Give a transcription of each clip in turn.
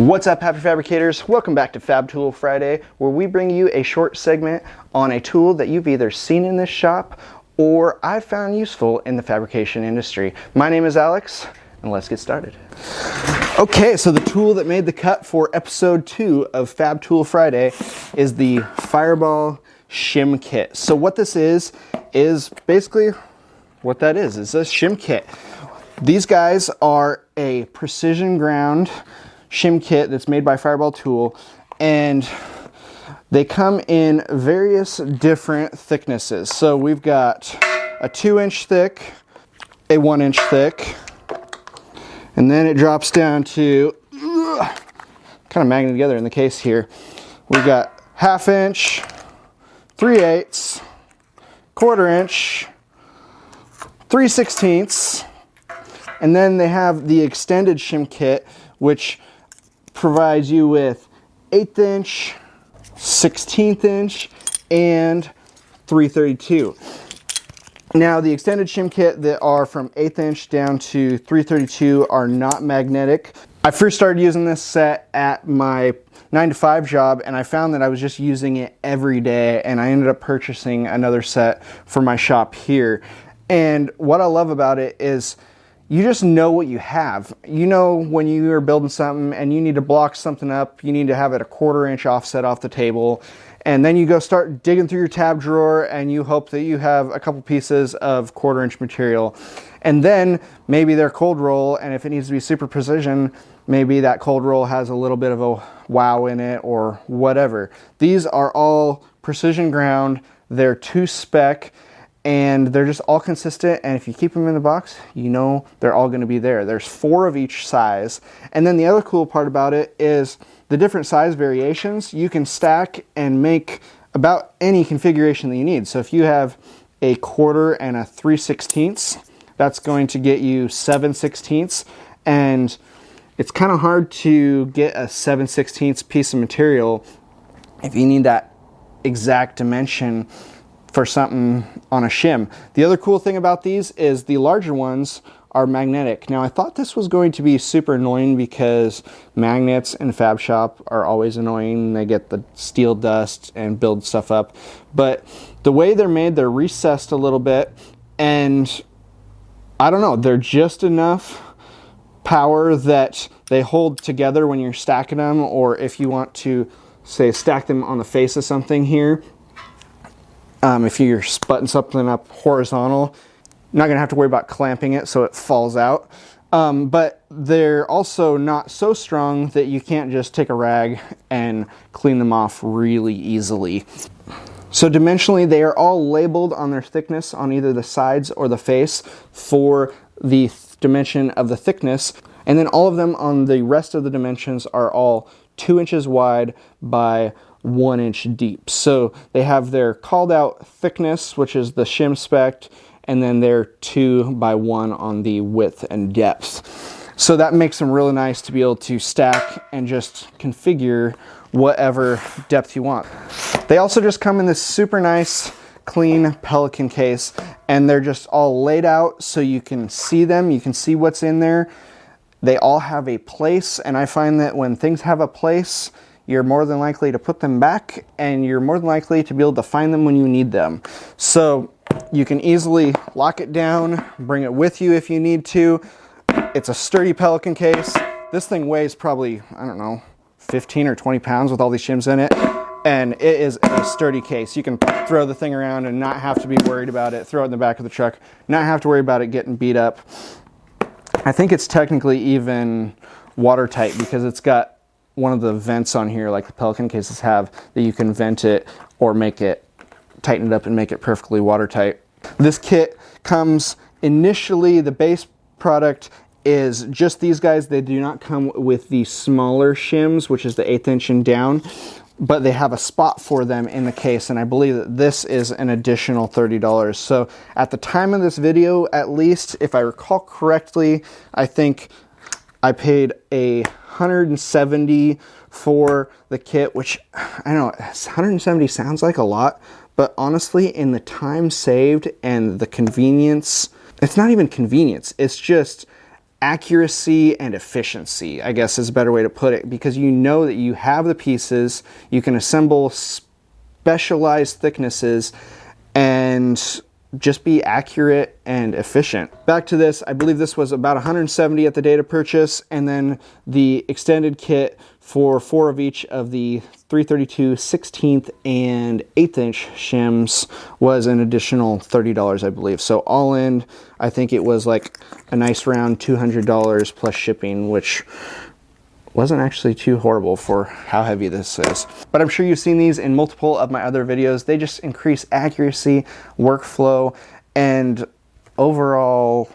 What's up, happy fabricators? Welcome back to Fab Tool Friday, where we bring you a short segment on a tool that you've either seen in this shop or I've found useful in the fabrication industry. My name is Alex, and let's get started. Okay, so the tool that made the cut for episode 2 of Fab Tool Friday is the Fireball Shim Kit. So what this is basically what that is a shim kit. These guys are a precision ground shim kit that's made by Fireball Tool, and they come in various different thicknesses. So we've got a 2-inch thick, a 1-inch thick, and then it drops down to kind of magneted together in the case here. We've got 1/2 inch, 3/8, 1/4 inch, 3/16, and then they have the extended shim kit, which provides you with 1/8 inch, 1/16 inch, and 3/32. Now the extended shim kit that are from 1/8 inch down to 3/32 are not magnetic. I first started using this set at my 9-to-5 job, and I found that I was just using it every day, and I ended up purchasing another set for my shop here. And what I love about it is you just know what you have. You know when you are building something and you need to block something up, you need to have it a 1/4 inch offset off the table. And then you go start digging through your tab drawer and you hope that you have a couple pieces of 1/4 inch material. And then maybe they're cold roll, and if it needs to be super precision, maybe that cold roll has a little bit of a wow in it or whatever. These are all precision ground. They're 2-spec. And they're just all consistent, and if you keep them in the box, you know they're all going to be there. There's 4 of each size. And then the other cool part about it is the different size variations. You can stack and make about any configuration that you need. So if you have a 1/4 and a 3/16, that's going to get you 7/16. And it's kind of hard to get a 7/16 piece of material if you need that exact dimension for something on a shim. The other cool thing about these is the larger ones are magnetic. Now I thought this was going to be super annoying because magnets in fab shop are always annoying. They get the steel dust and build stuff up. But the way they're made, they're recessed a little bit, and I don't know, they're just enough power that they hold together when you're stacking them, or if you want to, say, stack them on the face of something here. If you're butting something up horizontal, you're not going to have to worry about clamping it so it falls out. But they're also not so strong that you can't just take a rag and clean them off really easily. So dimensionally, they are all labeled on their thickness on either the sides or the face for the dimension of the thickness. And then all of them on the rest of the dimensions are all 2 inches wide by 1 inch deep. So they have their called out thickness, which is the shim spec, and then they're 2 by 1 on the width and depth. So that makes them really nice to be able to stack and just configure whatever depth you want. They also just come in this super nice clean Pelican case, and they're just all laid out so you can see them, you can see what's in there. They all have a place, and I find that when things have a place, you're more than likely to put them back, and you're more than likely to be able to find them when you need them. So you can easily lock it down, bring it with you if you need to. It's a sturdy Pelican case. This thing weighs probably, I don't know, 15 or 20 pounds with all these shims in it. And it is a sturdy case. You can throw the thing around and not have to be worried about it. Throw it in the back of the truck, not have to worry about it getting beat up. I think it's technically even watertight because it's got one of the vents on here, like the Pelican cases have, that you can vent it or make it, tighten it up and make it perfectly watertight. This kit comes initially, the base product is just these guys. They do not come with the smaller shims, which is the 1/8 inch and down, but they have a spot for them in the case, and I believe that this is an additional $30. So at the time of this video, at least, if I recall correctly, I think I paid $170 for the kit, which I know $170 sounds like a lot, but honestly, in the time saved and the convenience, it's not even convenience, it's just accuracy and efficiency, I guess is a better way to put it, because you know that you have the pieces, you can assemble specialized thicknesses and just be accurate and efficient. Back to this, I believe this was about 170 at the date of purchase, and then the extended kit for 4 of each of the 332, 16th, and 1/8 inch shims was an additional $30, I believe. So all in, I think it was like a nice round $200 plus shipping, which wasn't actually too horrible for how heavy this is. But I'm sure you've seen these in multiple of my other videos. They just increase accuracy, workflow, and overall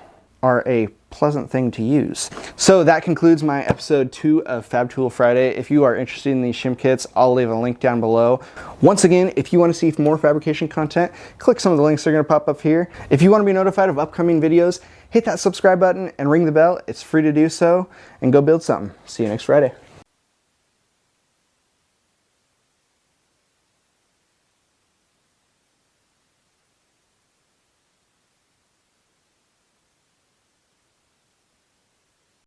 are a pleasant thing to use. So that concludes my episode 2 of Fab Tool Friday. If you are interested in these shim kits, I'll leave a link down below. Once again, if you want to see more fabrication content, click some of the links that are going to pop up here. If you want to be notified of upcoming videos, hit that subscribe button and ring the bell. It's free to do so, and go build something. See you next Friday.